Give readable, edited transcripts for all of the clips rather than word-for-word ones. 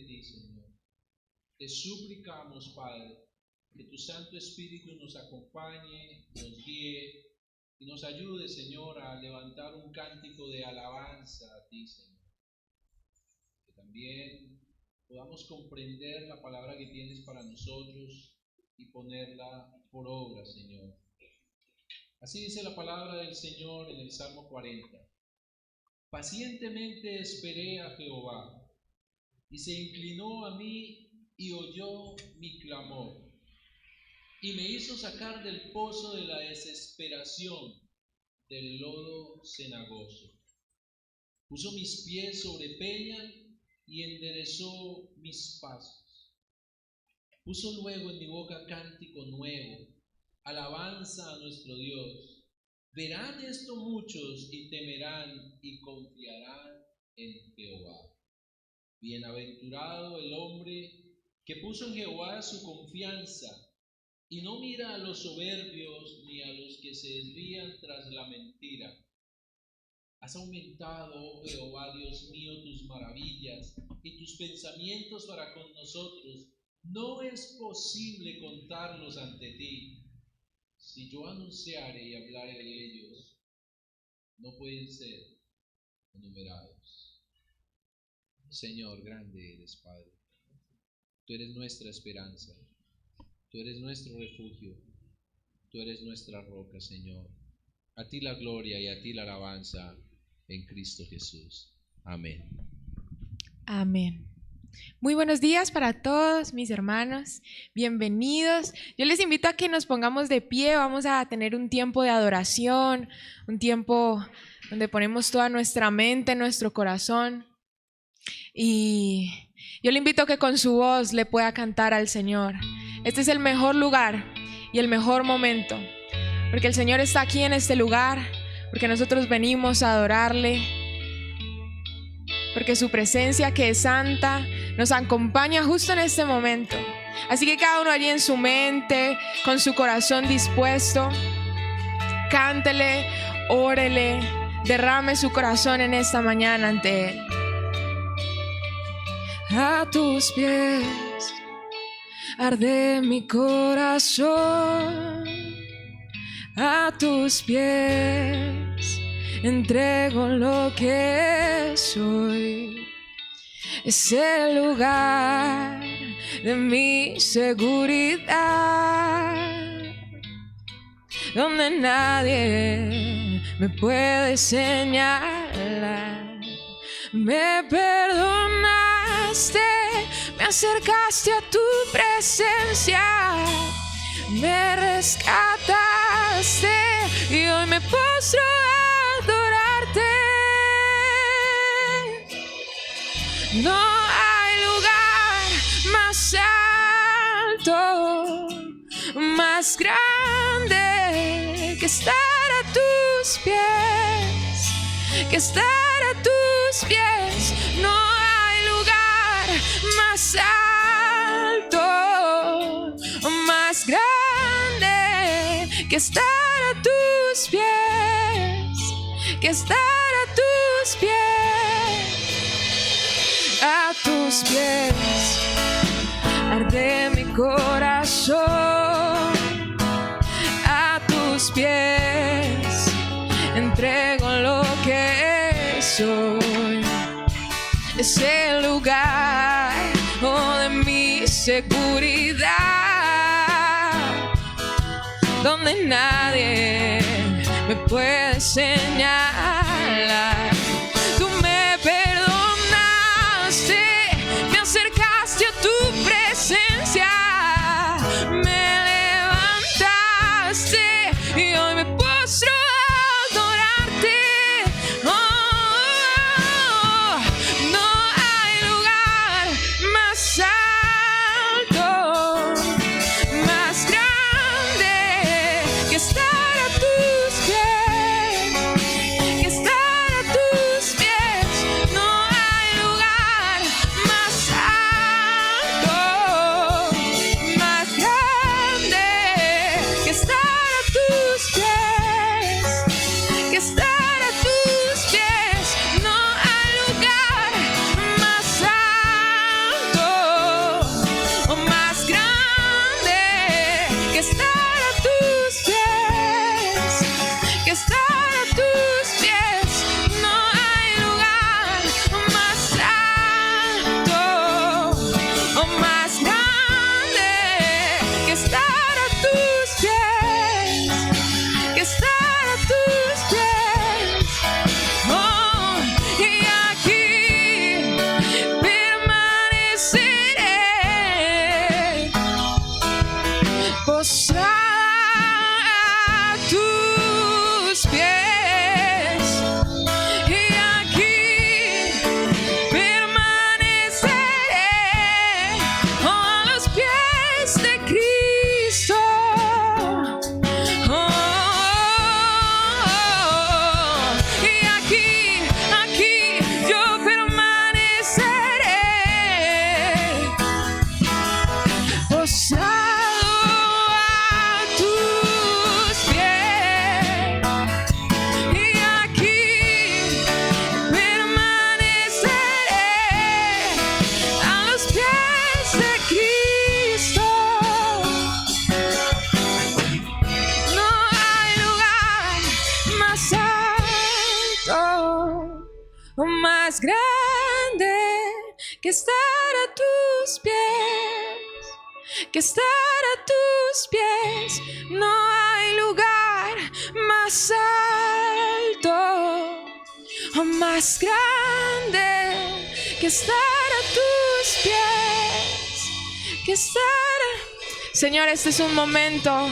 ti, Señor. Te suplicamos, Padre, que tu Santo Espíritu nos acompañe, nos guíe y nos ayude, Señor, a levantar un cántico de alabanza a ti, Señor. Que también podamos comprender la palabra que tienes para nosotros y ponerla por obra, Señor. Así dice la palabra del Señor en el Salmo 40. Pacientemente esperé a Jehová, y se inclinó a mí y oyó mi clamor, y me hizo sacar del pozo de la desesperación, del lodo cenagoso. Puso mis pies sobre peña y enderezó mis pasos. Puso luego en mi boca cántico nuevo, alabanza a nuestro Dios. Verán esto muchos y temerán y confiarán en Jehová. Bienaventurado el hombre que puso en Jehová su confianza y no mira a los soberbios ni a los que se desvían tras la mentira. Has aumentado, oh Jehová, Dios mío, tus maravillas y tus pensamientos para con nosotros. No es posible contarlos ante ti. Si yo anunciare y hablare de ellos, no pueden ser enumerados. Señor, grande eres, Padre. Tú eres nuestra esperanza. Tú eres nuestro refugio. Tú eres nuestra roca, Señor. A ti la gloria y a ti la alabanza en Cristo Jesús. Amén. Amén. Muy buenos días para todos mis hermanos, bienvenidos. Yo les invito a que nos pongamos de pie, vamos a tener un tiempo de adoración, un tiempo donde ponemos toda nuestra mente, nuestro corazón. Y yo le invito a que con su voz le pueda cantar al Señor. Este es el mejor lugar y el mejor momento, porque el Señor está aquí en este lugar, porque nosotros venimos a adorarle, porque su presencia, que es santa, nos acompaña justo en este momento. Así que cada uno allí en su mente, con su corazón dispuesto, cántele, órele, derrame su corazón en esta mañana ante Él. A tus pies arde mi corazón, a tus pies entrego lo que soy. Es el lugar de mi seguridad, donde nadie me puede señalar. Me perdonaste, me acercaste a tu presencia, me rescataste y hoy me postro a adorarte. No hay lugar más alto, más grande que estar a tus pies, que estar a tus pies. No hay lugar más alto, más grande que estar a tus pies, que estar a tus pies. A tus pies arde mi corazón, a tus pies entrego lo que soy. Es el lugar de mi seguridad, donde nadie me puede señalar. Tú me perdonaste, me acercaste a tu presencia, me levantaste y hoy me postro a adorarte. Oh, no hay lugar más alto, más grande que estar a tus pies, que estar postrada a tus pies, y aquí permaneceré, a los pies de Cristo. Y aquí yo permaneceré, postrado a tus pies, y aquí permaneceré, a los pies de Cristo. No hay lugar más alto o más grande que estar a tus pies, que estar a tus pies. No hay lugar más alto o más grande que estar a tus pies, que estar. Señor, este es un momento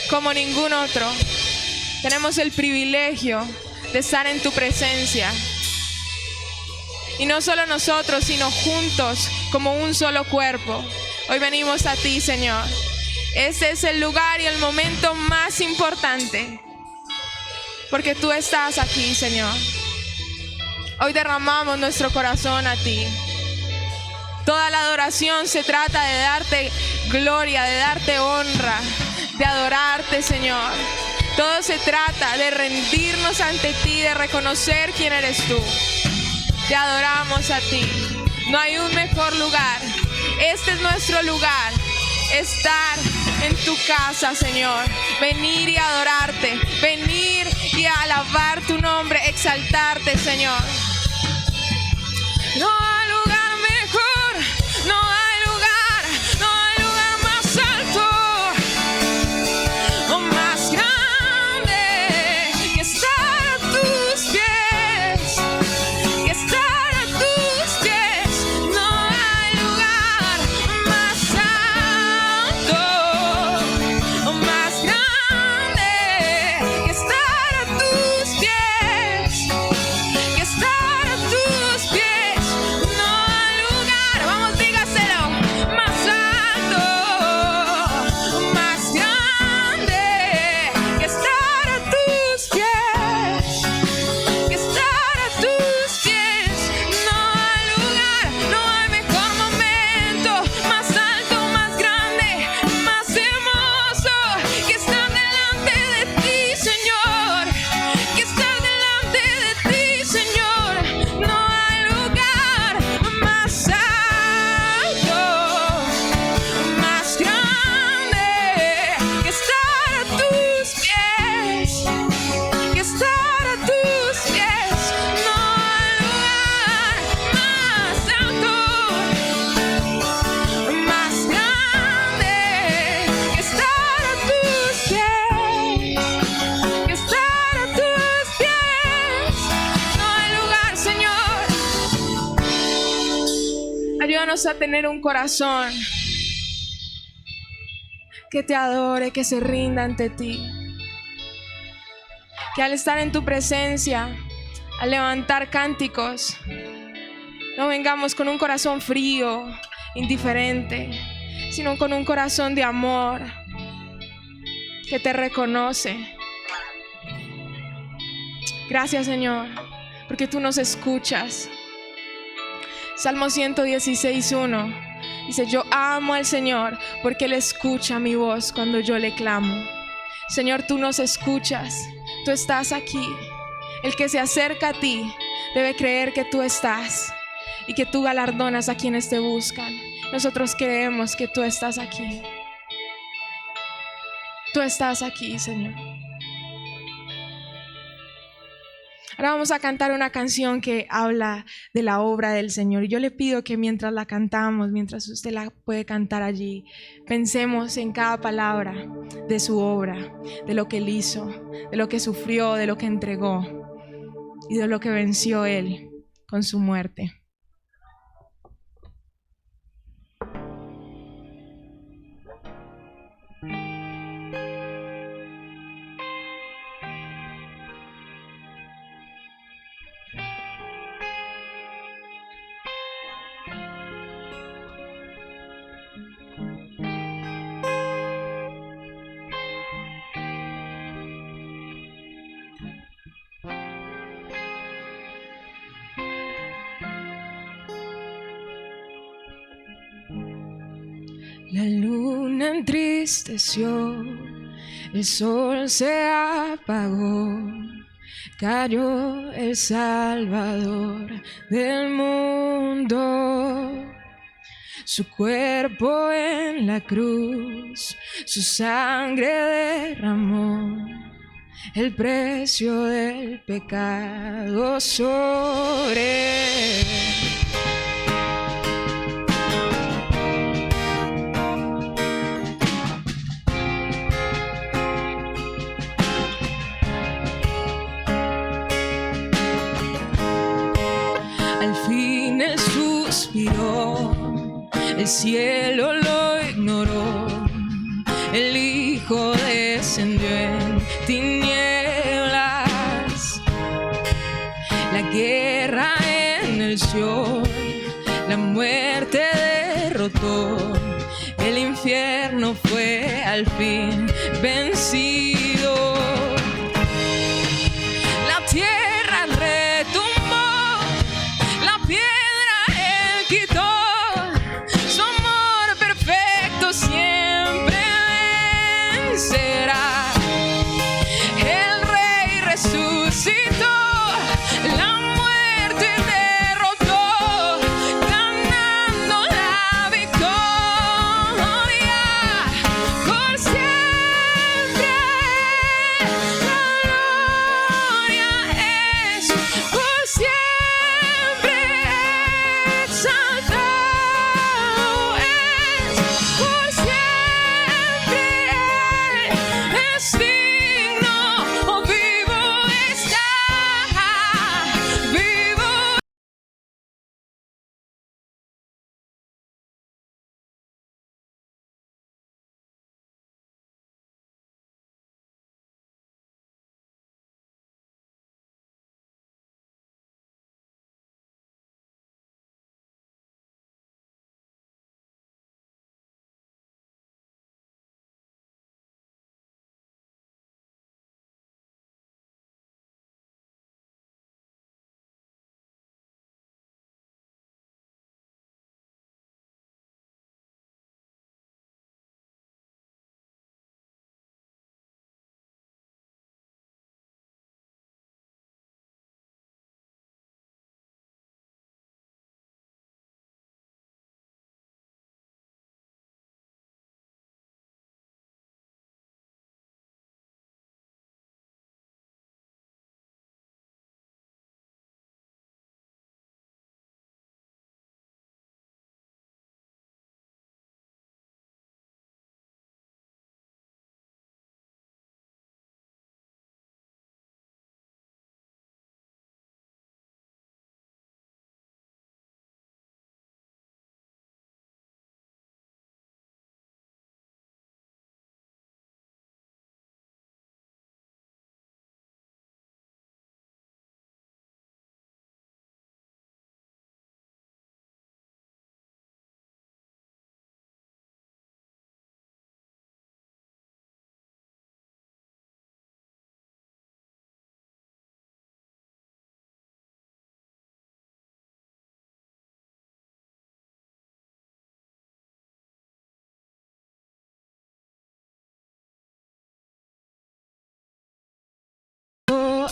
como ningún otro. Tenemos el privilegio de estar en tu presencia. Y no solo nosotros, sino juntos como un solo cuerpo. Hoy venimos a ti, Señor. Este es el lugar y el momento más importante, porque tú estás aquí, Señor. Hoy derramamos nuestro corazón a ti. Toda la adoración se trata de darte gloria, de darte honra, de adorarte, Señor. Todo se trata de rendirnos ante ti, de reconocer quién eres tú. Te adoramos a ti. No hay un mejor lugar. Este es nuestro lugar. Estar en tu casa, Señor. Venir y adorarte. Venir y alabar tu nombre. Exaltarte, Señor. No hay lugar mejor. No hay lugar. No hay lugar más alto o más grande que estar a tus pies. Que estar a tus pies. No hay lugar más alto o más grande que estar a tus pies. Que estar a tus pies. No hay lugar, vamos, dígaselo, más alto, más grande que estar a tus pies. Que estar a tus pies. No hay lugar, no hay mejor momento, más alto, más grande, más hermoso que estar delante de ti, Señor. Que estar delante de ti, Señor. No hay lugar más alto, más grande que estar a tus pies. Que estar a tus pies. No hay lugar más alto, más grande que estar a tus pies. Que estar a tus pies. No hay lugar, Señor. Ayúdanos a tener un corazón que te adore, que se rinda ante ti. Que al estar en tu presencia, al levantar cánticos, no vengamos con un corazón frío, indiferente, sino con un corazón de amor que te reconoce. Gracias, Señor, porque tú nos escuchas. Salmo 116:1 dice: yo amo al Señor porque Él escucha mi voz cuando yo le clamo. Señor, tú nos escuchas, tú estás aquí. El que se acerca a ti debe creer que tú estás y que tú galardonas a quienes te buscan. Nosotros creemos que tú estás aquí. Tú estás aquí, Señor. Ahora vamos a cantar una canción que habla de la obra del Señor. Y yo le pido que mientras la cantamos, mientras usted la puede cantar allí, pensemos en cada palabra de su obra, de lo que Él hizo, de lo que sufrió, de lo que entregó y de lo que venció Él con su muerte. La luna entristeció, el sol se apagó, cayó el Salvador del mundo. Su cuerpo en la cruz, su sangre derramó el precio del pecado sobre él. Al fin él suspiró, el cielo lo ignoró, el Hijo descendió en tinieblas. La guerra en el Seol, la muerte derrotó, el infierno fue al fin vencido. La tierra retumbó, la piedra él quitó, su amor perfecto siempre vencerá. El Rey resucitó, la muerte derrotó, ganando la victoria. Por siempre la gloria es, por siempre exaltado es, por siempre es digno, oh, vivo está, vivo.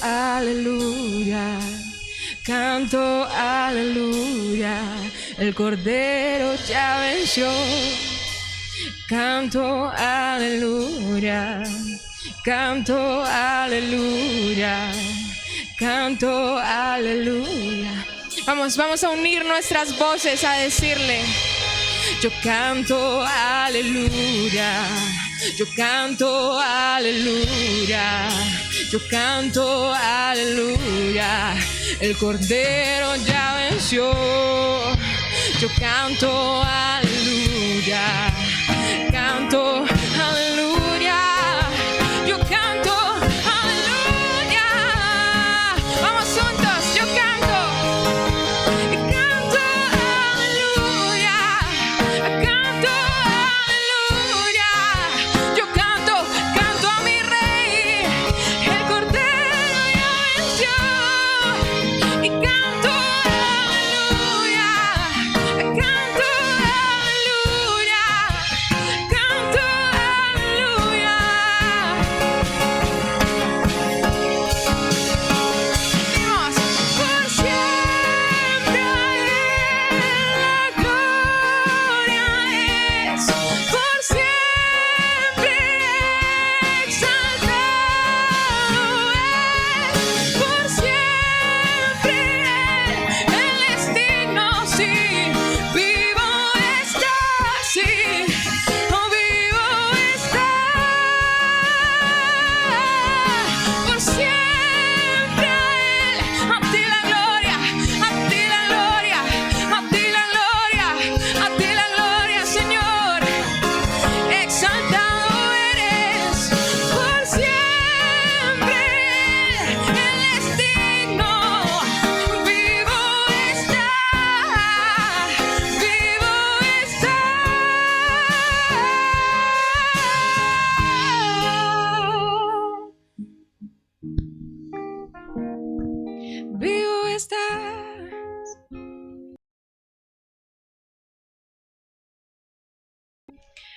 Aleluya, canto aleluya, el Cordero ya venció. Canto aleluya, canto aleluya, canto aleluya. Vamos a unir nuestras voces a decirle: yo canto aleluya, yo canto aleluya, yo canto aleluya, el Cordero ya venció. Yo canto aleluya, canto aleluya, yo canto aleluya. Vamos juntos, yo canto aleluya, canto aleluya, yo canto a mi Rey, el Cordero ya venció. Y canto aleluya, canto aleluya,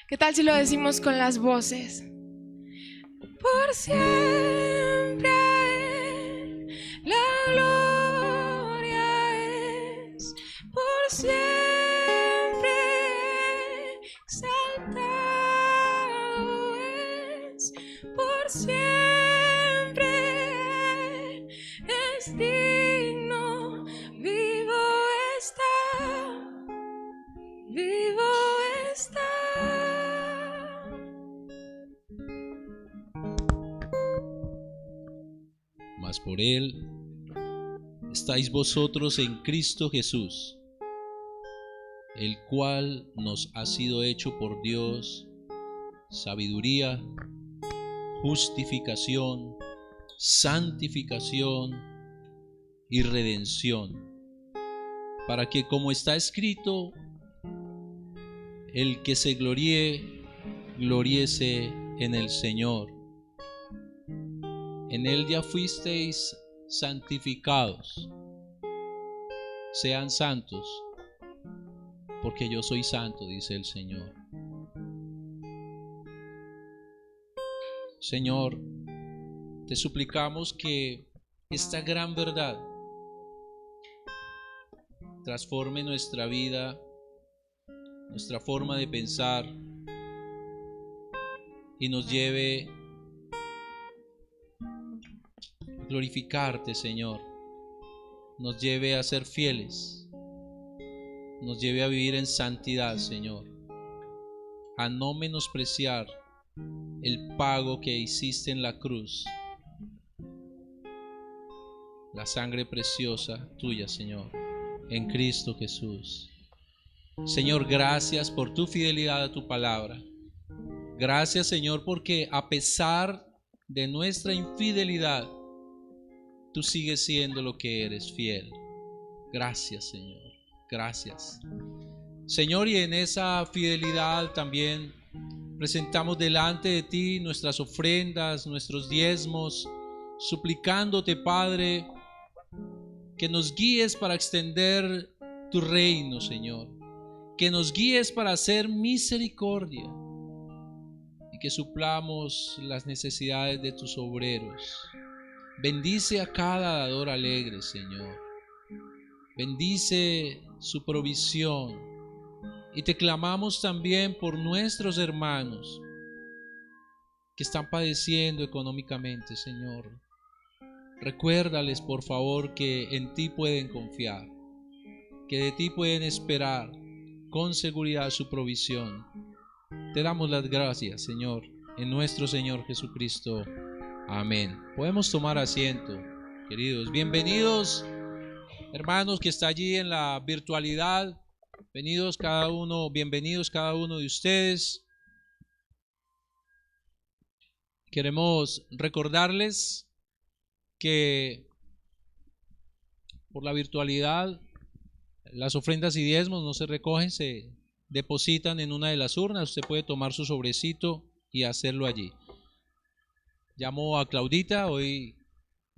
¿Qué tal si lo decimos con las voces? Por siempre la gloria es, por siempre exaltado es, por siempre es digno, vivo está, vivo está. Mas por Él estáis vosotros en Cristo Jesús, el cual nos ha sido hecho por Dios sabiduría, justificación, santificación y redención, para que, como está escrito, el que se gloríe, gloríese en el Señor. En Él ya fuisteis santificados. Sean santos, porque yo soy santo, dice el Señor. Señor, te suplicamos que esta gran verdad transforme nuestra vida, nuestra forma de pensar y nos lleve a glorificarte, Señor. Nos lleve a ser fieles, nos lleve a vivir en santidad, Señor, a no menospreciar el pago que hiciste en la cruz, la sangre preciosa tuya, Señor, en Cristo Jesús. Señor, gracias por tu fidelidad a tu palabra. Gracias, Señor, porque a pesar de nuestra infidelidad, tú sigues siendo lo que eres, fiel. Gracias, Señor. Gracias. Señor, y en esa fidelidad también presentamos delante de ti nuestras ofrendas, nuestros diezmos, suplicándote, Padre, que nos guíes para extender tu reino, Señor, que nos guíes para hacer misericordia y que suplamos las necesidades de tus obreros. Bendice a cada dador alegre, Señor. Bendice su provisión. Y te clamamos también por nuestros hermanos que están padeciendo económicamente, Señor. Recuérdales, por favor, que en ti pueden confiar, que de ti pueden esperar con seguridad su provisión. Te damos las gracias, Señor, en nuestro Señor Jesucristo. Amén. Podemos tomar asiento, queridos. Bienvenidos, hermanos que está allí en la virtualidad. Bienvenidos cada uno de ustedes. Queremos recordarles que por la virtualidad las ofrendas y diezmos no se recogen, se depositan en una de las urnas. Usted puede tomar su sobrecito y hacerlo allí. Llamo a Claudita, hoy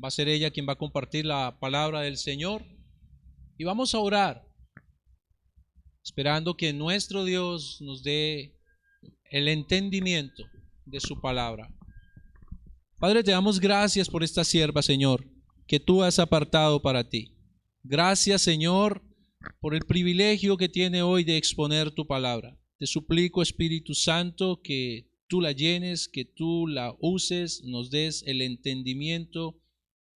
va a ser ella quien va a compartir la palabra del Señor y vamos a orar, esperando que nuestro Dios nos dé el entendimiento de su palabra. Padre, te damos gracias por esta sierva, Señor, que tú has apartado para ti. Gracias, Señor, por el privilegio que tiene hoy de exponer tu palabra. Te suplico, Espíritu Santo, que tú la llenes, que tú la uses, nos des el entendimiento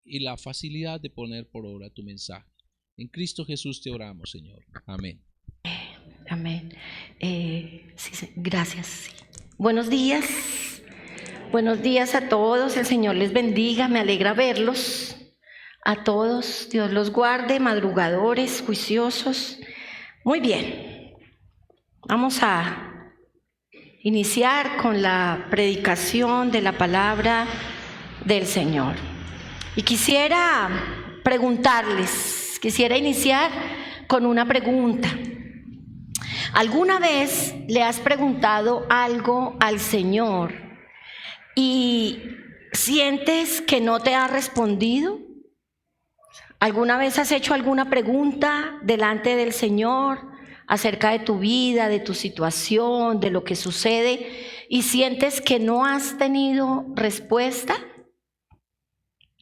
y la facilidad de poner por obra tu mensaje. En Cristo Jesús te oramos, Señor. Amén. Amén. Sí, gracias. Buenos días a todos, el Señor les bendiga, me alegra verlos a todos, Dios los guarde, madrugadores, juiciosos. Muy bien, vamos a iniciar con la predicación de la palabra del Señor. Y quisiera iniciar con una pregunta. ¿Alguna vez le has preguntado algo al Señor y sientes que no te ha respondido? ¿Alguna vez has hecho alguna pregunta delante del Señor? acerca de tu vida, de tu situación, de lo que sucede, y sientes que no has tenido respuesta?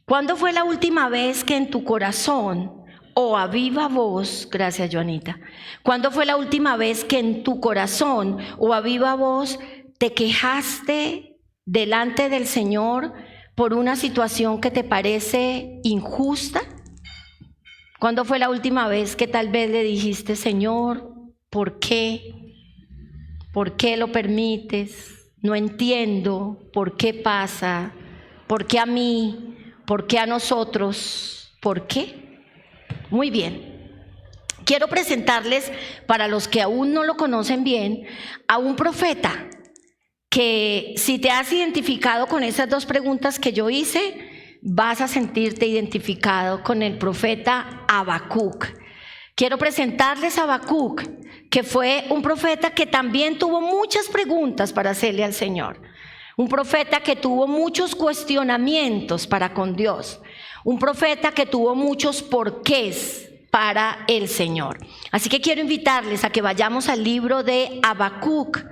¿Cuándo fue la última vez que en tu corazón o a viva voz, gracias Joanita, cuándo fue la última vez que en tu corazón o a viva voz te quejaste delante del Señor por una situación que te parece injusta? ¿Cuándo fue la última vez que tal vez le dijiste, Señor, ¿por qué? ¿Por qué lo permites? No entiendo por qué pasa, por qué a mí, por qué a nosotros, ¿por qué? Muy bien. Quiero presentarles, para los que aún no lo conocen bien, a un profeta que, si te has identificado con esas dos preguntas que yo hice, vas a sentirte identificado con el profeta Habacuc. Quiero presentarles a Habacuc, que fue un profeta que también tuvo muchas preguntas para hacerle al Señor. Un profeta que tuvo muchos cuestionamientos para con Dios. Un profeta que tuvo muchos porqués para el Señor. Así que quiero invitarles a que vayamos al libro de Habacuc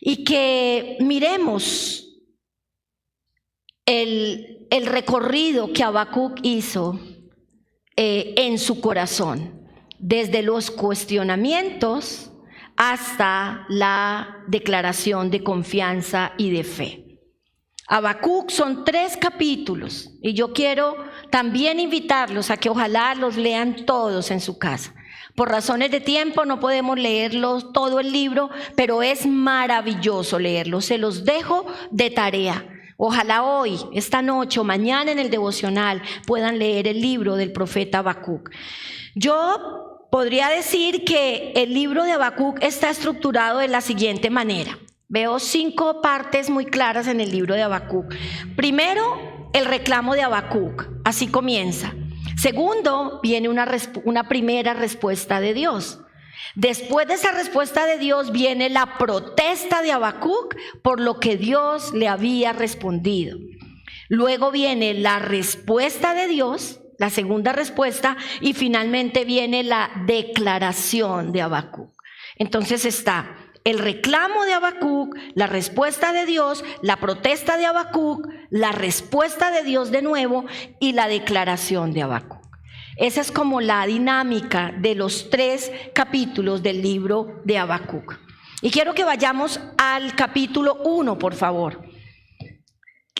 y que miremos el recorrido que Habacuc hizo en su corazón, desde los cuestionamientos hasta la declaración de confianza y de fe. Habacuc son 3 capítulos y yo quiero también invitarlos a que ojalá los lean todos en su casa. Por razones de tiempo no podemos leerlos todo el libro, pero es maravilloso leerlo. Se los dejo de tarea. Ojalá hoy, esta noche o mañana en el devocional puedan leer el libro del profeta Habacuc. Yo podría decir que el libro de Habacuc está estructurado de la siguiente manera. Veo 5 partes muy claras en el libro de Habacuc. Primero, el reclamo de Habacuc, así comienza. Segundo, viene una primera respuesta de Dios. Después de esa respuesta de Dios viene la protesta de Habacuc por lo que Dios le había respondido. Luego viene la respuesta de Dios, la segunda respuesta, y finalmente viene la declaración de Habacuc. Entonces está el reclamo de Habacuc, la respuesta de Dios, la protesta de Habacuc, la respuesta de Dios de nuevo y la declaración de Habacuc. Esa es como la dinámica de los 3 capítulos del libro de Habacuc. Y quiero que vayamos al capítulo 1, por favor.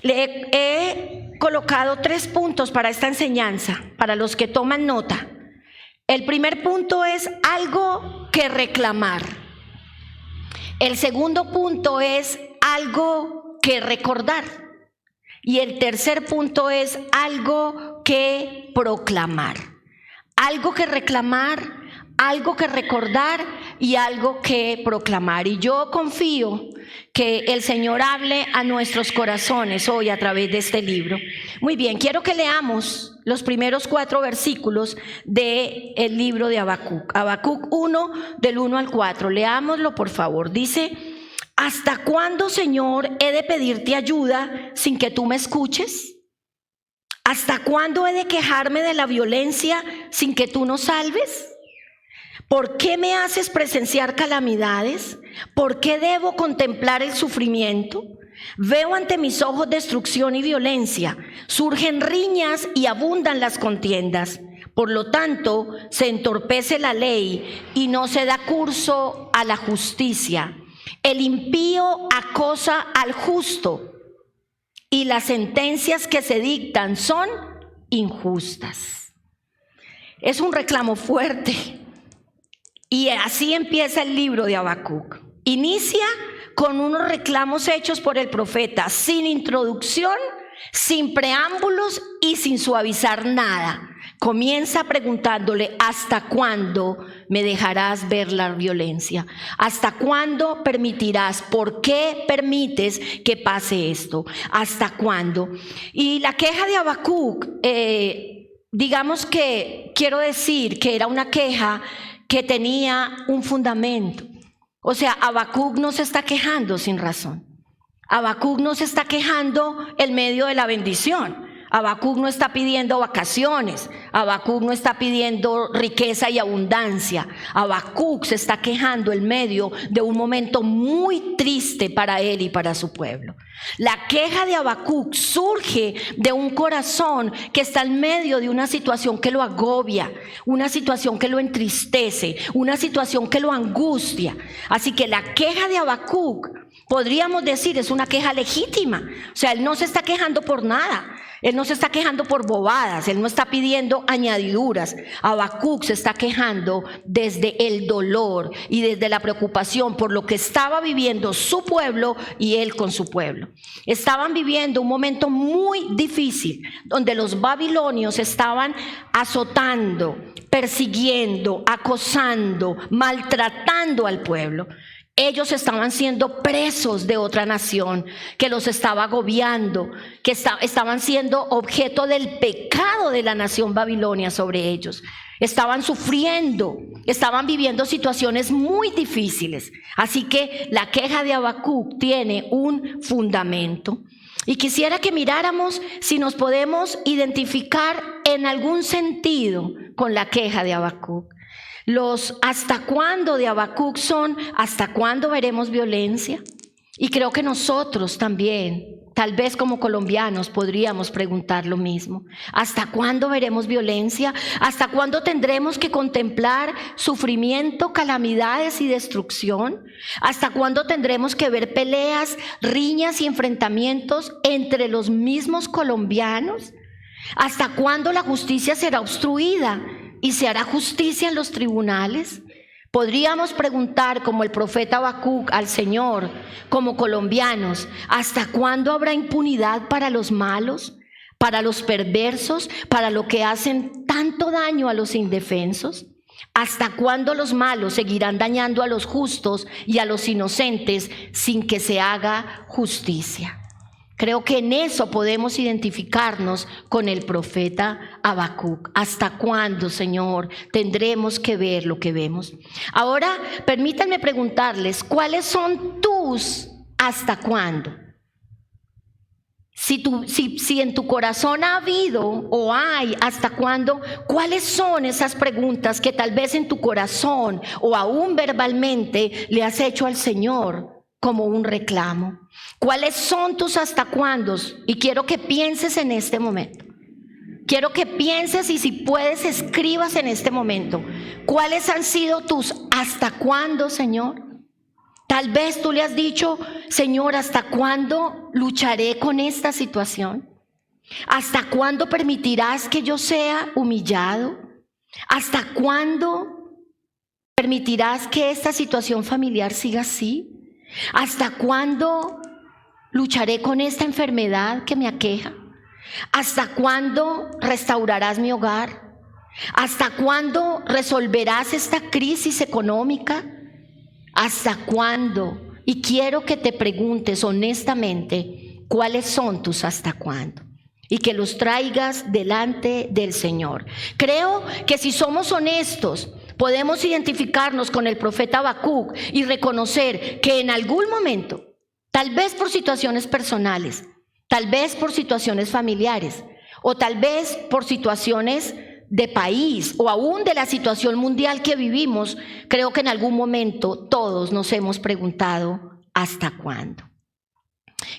Le he colocado 3 puntos para esta enseñanza, para los que toman nota. El primer punto es algo que reclamar. El segundo punto es algo que recordar. Y el tercer punto es algo que proclamar. Algo que reclamar, algo que recordar y algo que proclamar. Y yo confío que el Señor hable a nuestros corazones hoy a través de este libro. Muy bien, quiero que leamos los primeros 4 versículos del libro de Habacuc. Habacuc 1, del 1 al 4. Leámoslo, por favor. Dice: ¿hasta cuándo, Señor, he de pedirte ayuda sin que tú me escuches? ¿Hasta cuándo he de quejarme de la violencia sin que tú nos salves? ¿Por qué me haces presenciar calamidades? ¿Por qué debo contemplar el sufrimiento? Veo ante mis ojos destrucción y violencia. Surgen riñas y abundan las contiendas. Por lo tanto, se entorpece la ley y no se da curso a la justicia. El impío acosa al justo y las sentencias que se dictan son injustas. Es un reclamo fuerte. Y así empieza el libro de Habacuc. Inicia con unos reclamos hechos por el profeta, sin introducción, sin preámbulos y sin suavizar nada. Comienza preguntándole: ¿hasta cuándo me dejarás ver la violencia? ¿Hasta cuándo permitirás? ¿Por qué permites que pase esto? ¿Hasta cuándo? Y la queja de Habacuc, digamos que quiero decir que era una queja que tenía un fundamento. O sea, Habacuc no se está quejando sin razón. Habacuc no se está quejando en medio de la bendición. Habacuc no está pidiendo vacaciones, Habacuc no está pidiendo riqueza y abundancia. Habacuc se está quejando en medio de un momento muy triste para él y para su pueblo. La queja de Habacuc surge de un corazón que está en medio de una situación que lo agobia, una situación que lo entristece, una situación que lo angustia. Así que la queja de Habacuc, podríamos decir, es una queja legítima. O sea, él no se está quejando por nada. Él no se está quejando por bobadas, él no está pidiendo añadiduras. Habacuc se está quejando desde el dolor y desde la preocupación por lo que estaba viviendo su pueblo y él con su pueblo. Estaban viviendo un momento muy difícil donde los babilonios estaban azotando, persiguiendo, acosando, maltratando al pueblo. Ellos estaban siendo presos de otra nación que los estaba agobiando, que estaban siendo objeto del pecado de la nación Babilonia sobre ellos. Estaban sufriendo, estaban viviendo situaciones muy difíciles. Así que la queja de Habacuc tiene un fundamento. Y quisiera que miráramos si nos podemos identificar en algún sentido con la queja de Habacuc. Los hasta cuándo de Habacuc son hasta cuándo veremos violencia. Y creo que nosotros también, tal vez como colombianos, podríamos preguntar lo mismo. ¿Hasta cuándo veremos violencia? ¿Hasta cuándo tendremos que contemplar sufrimiento, calamidades y destrucción? ¿Hasta cuándo tendremos que ver peleas, riñas y enfrentamientos entre los mismos colombianos? ¿Hasta cuándo la justicia será obstruida y se hará justicia en los tribunales? Podríamos preguntar como el profeta Habacuc al Señor, como colombianos, ¿hasta cuándo habrá impunidad para los malos, para los perversos, para los que hacen tanto daño a los indefensos? ¿Hasta cuándo los malos seguirán dañando a los justos y a los inocentes sin que se haga justicia? Creo que en eso podemos identificarnos con el profeta Habacuc. ¿Hasta cuándo, Señor, tendremos que ver lo que vemos? Ahora, permítanme preguntarles, ¿cuáles son tus hasta cuándo? Si en tu corazón ha habido o hay hasta cuándo, ¿cuáles son esas preguntas que tal vez en tu corazón o aún verbalmente le has hecho al Señor como un reclamo? ¿Cuáles son tus hasta cuándos? Y quiero que pienses en este momento. Quiero que pienses y si puedes escribas en este momento. ¿Cuáles han sido tus hasta cuándo, Señor? Tal vez tú le has dicho, Señor, ¿hasta cuándo lucharé con esta situación? ¿Hasta cuándo permitirás que yo sea humillado? ¿Hasta cuándo permitirás que esta situación familiar siga así? ¿Hasta cuándo lucharé con esta enfermedad que me aqueja? ¿Hasta cuándo restaurarás mi hogar? ¿Hasta cuándo resolverás esta crisis económica? ¿Hasta cuándo? Y quiero que te preguntes honestamente cuáles son tus hasta cuándo y que los traigas delante del Señor. Creo que si somos honestos, podemos identificarnos con el profeta Habacuc y reconocer que en algún momento, tal vez por situaciones personales, tal vez por situaciones familiares, o tal vez por situaciones de país, o aún de la situación mundial que vivimos, creo que en algún momento todos nos hemos preguntado ¿hasta cuándo?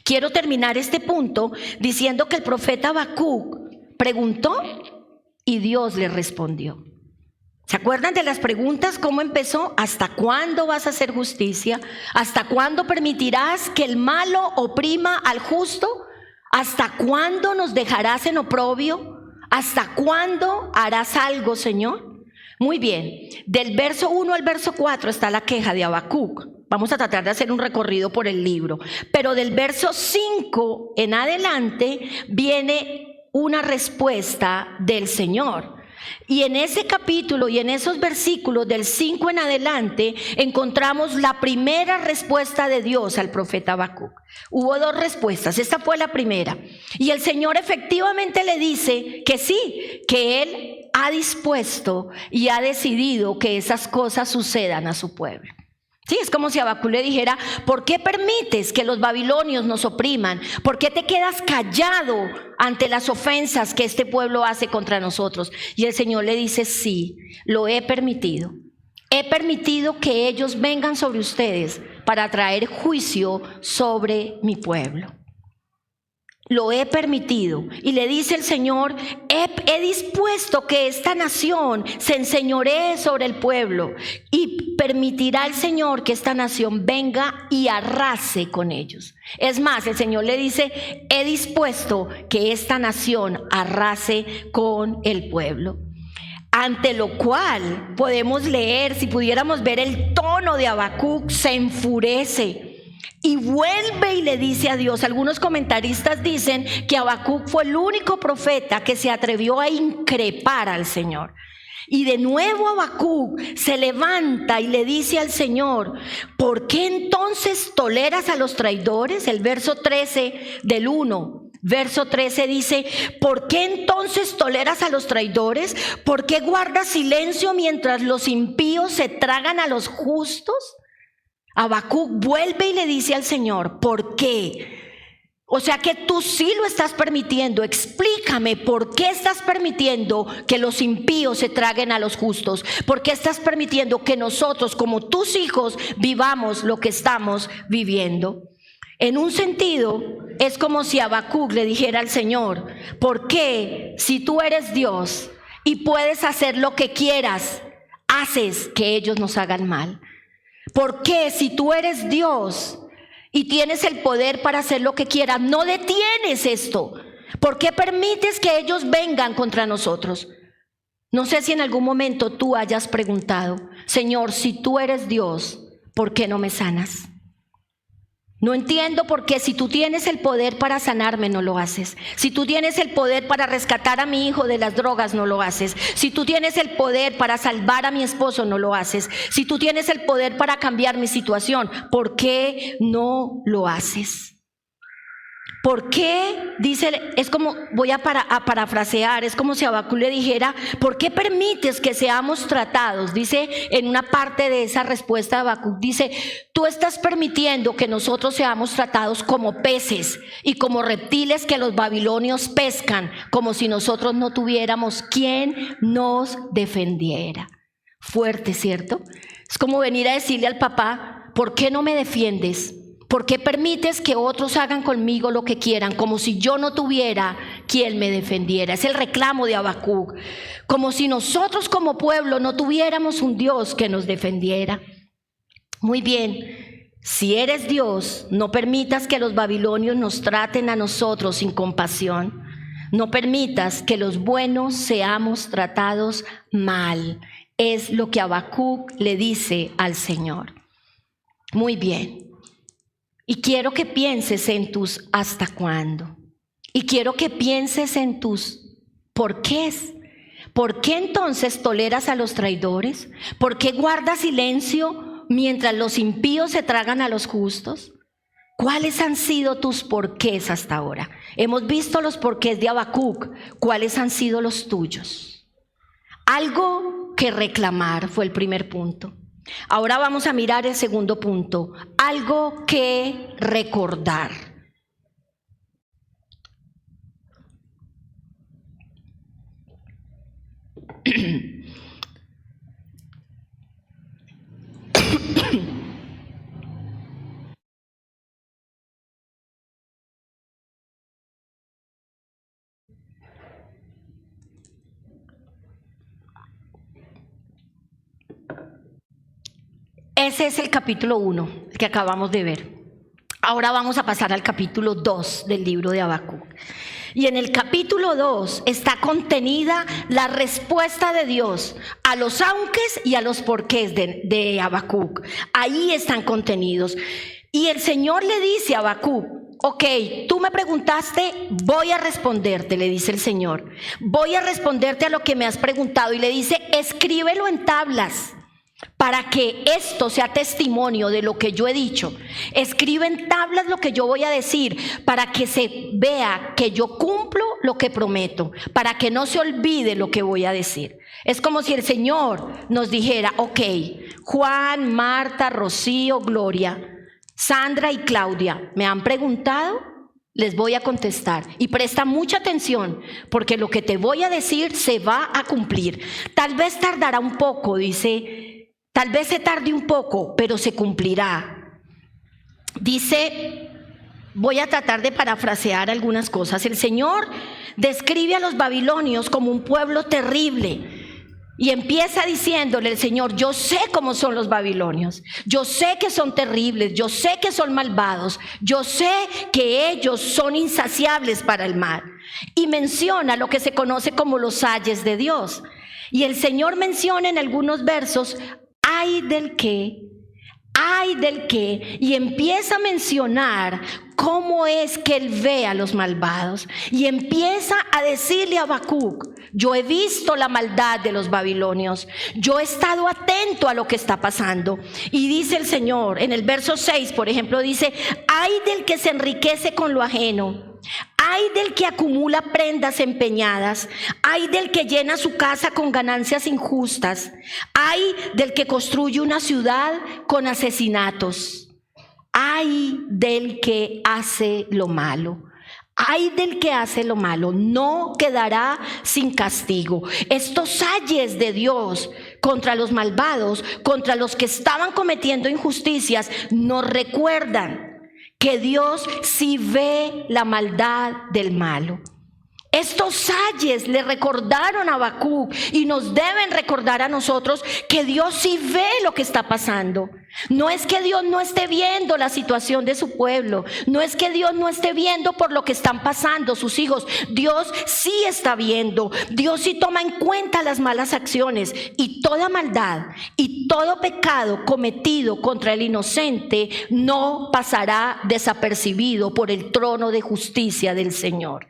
Quiero terminar este punto diciendo que el profeta Habacuc preguntó y Dios le respondió. ¿Se acuerdan de las preguntas? ¿Cómo empezó? ¿Hasta cuándo vas a hacer justicia? ¿Hasta cuándo permitirás que el malo oprima al justo? ¿Hasta cuándo nos dejarás en oprobio? ¿Hasta cuándo harás algo, Señor? Muy bien, del verso 1 al verso 4 está la queja de Habacuc. Vamos a tratar de hacer un recorrido por el libro. Pero del verso 5 en adelante viene una respuesta del Señor. Y en ese capítulo y en esos versículos del 5 en adelante encontramos la primera respuesta de Dios al profeta Habacuc. Hubo dos respuestas, esta fue la primera. Y el Señor efectivamente le dice que sí, que Él ha dispuesto y ha decidido que esas cosas sucedan a su pueblo. Sí, es como si Habacuc le dijera: ¿por qué permites que los babilonios nos opriman? ¿Por qué te quedas callado ante las ofensas que este pueblo hace contra nosotros? Y el Señor le dice: sí, lo he permitido. He permitido que ellos vengan sobre ustedes para traer juicio sobre mi pueblo. Lo he permitido. Y le dice el Señor: he dispuesto que esta nación se enseñoree sobre el pueblo, y permitirá el Señor que esta nación venga y arrase con ellos. Es más, el Señor le dice: he dispuesto que esta nación arrase con el pueblo. Ante lo cual podemos leer, si pudiéramos ver el tono de Habacuc, se enfurece y vuelve y le dice a Dios. Algunos comentaristas dicen que Habacuc fue el único profeta que se atrevió a increpar al Señor. Y de nuevo Habacuc se levanta y le dice al Señor: ¿por qué entonces toleras a los traidores? El verso 13 del 1. Verso 13 dice: ¿por qué entonces toleras a los traidores? ¿Por qué guardas silencio mientras los impíos se tragan a los justos? Habacuc vuelve y le dice al Señor: ¿por qué? O sea que tú sí lo estás permitiendo. Explícame por qué estás permitiendo que los impíos se traguen a los justos. ¿Por qué estás permitiendo que nosotros, como tus hijos, vivamos lo que estamos viviendo? En un sentido, es como si Habacuc le dijera al Señor: ¿por qué, si tú eres Dios y puedes hacer lo que quieras, haces que ellos nos hagan mal? ¿Por qué, si tú eres Dios y tienes el poder para hacer lo que quieras, no detienes esto? ¿Por qué permites que ellos vengan contra nosotros? No sé si en algún momento tú hayas preguntado: Señor, si tú eres Dios, ¿por qué no me sanas? No entiendo por qué, si tú tienes el poder para sanarme, no lo haces. Si tú tienes el poder para rescatar a mi hijo de las drogas, no lo haces. Si tú tienes el poder para salvar a mi esposo, no lo haces. Si tú tienes el poder para cambiar mi situación, ¿por qué no lo haces? ¿Por qué? Dice, es como, voy a parafrasear, es como si Habacuc le dijera: ¿por qué permites que seamos tratados? Dice en una parte de esa respuesta de Habacuc, dice: tú estás permitiendo que nosotros seamos tratados como peces y como reptiles que los babilonios pescan, como si nosotros no tuviéramos quien nos defendiera. Fuerte, ¿cierto? Es como venir a decirle al papá: ¿por qué no me defiendes? ¿Por qué permites que otros hagan conmigo lo que quieran, como si yo no tuviera quien me defendiera? Es el reclamo de Habacuc, como si nosotros como pueblo no tuviéramos un Dios que nos defendiera. Muy bien, si eres Dios, no permitas que los babilonios nos traten a nosotros sin compasión. No permitas que los buenos seamos tratados mal. Es lo que Habacuc le dice al Señor. Muy bien. Y quiero que pienses en tus hasta cuándo. Y quiero que pienses en tus porqués. ¿Por qué entonces toleras a los traidores? ¿Por qué guardas silencio mientras los impíos se tragan a los justos? ¿Cuáles han sido tus porqués hasta ahora? Hemos visto los porqués de Habacuc. ¿Cuáles han sido los tuyos? Algo que reclamar fue el primer punto. Ahora vamos a mirar el segundo punto: algo que recordar. Ese es el capítulo 1, el que acabamos de ver. Ahora vamos a pasar al capítulo 2 del libro de Habacuc. Y en el capítulo 2 está contenida la respuesta de Dios a los aunques y a los porqués de Habacuc. Ahí están contenidos. Y el Señor le dice a Habacuc: ok, tú me preguntaste, voy a responderte, le dice el Señor. Voy a responderte a lo que me has preguntado. Y le dice: escríbelo en tablas, para que esto sea testimonio de lo que yo he dicho. Escribe en tablas lo que yo voy a decir, para que se vea que yo cumplo lo que prometo, para que no se olvide lo que voy a decir. Es como si el Señor nos dijera: ok, Juan, Marta, Rocío, Gloria, Sandra y Claudia, ¿me han preguntado? Les voy a contestar. Y presta mucha atención, porque lo que te voy a decir se va a cumplir. Tal vez tardará un poco, dice, tal vez se tarde un poco, pero se cumplirá. Dice, voy a tratar de parafrasear algunas cosas. El Señor describe a los babilonios como un pueblo terrible. Y empieza diciéndole el Señor: yo sé cómo son los babilonios, yo sé que son terribles, yo sé que son malvados, yo sé que ellos son insaciables para el mal. Y menciona lo que se conoce como los ayes de Dios. Y el Señor menciona en algunos versos: ay del que, y empieza a mencionar cómo es que él ve a los malvados. Y empieza a decirle a Habacuc: yo he visto la maldad de los babilonios, yo he estado atento a lo que está pasando. Y dice el Señor, en el verso 6, por ejemplo, dice: ay del que se enriquece con lo ajeno, ay del que acumula prendas empeñadas, ay del que llena su casa con ganancias injustas, ay del que construye una ciudad con asesinatos, ay del que hace lo malo. Ay del que hace lo malo, no quedará sin castigo. Estos ayes de Dios contra los malvados, contra los que estaban cometiendo injusticias, nos recuerdan que Dios sí ve la maldad del malo. Estos ayes le recordaron a Habacuc y nos deben recordar a nosotros que Dios sí ve lo que está pasando. No es que Dios no esté viendo la situación de su pueblo, no es que Dios no esté viendo por lo que están pasando sus hijos. Dios sí está viendo, Dios sí toma en cuenta las malas acciones, y toda maldad y todo pecado cometido contra el inocente no pasará desapercibido por el trono de justicia del Señor.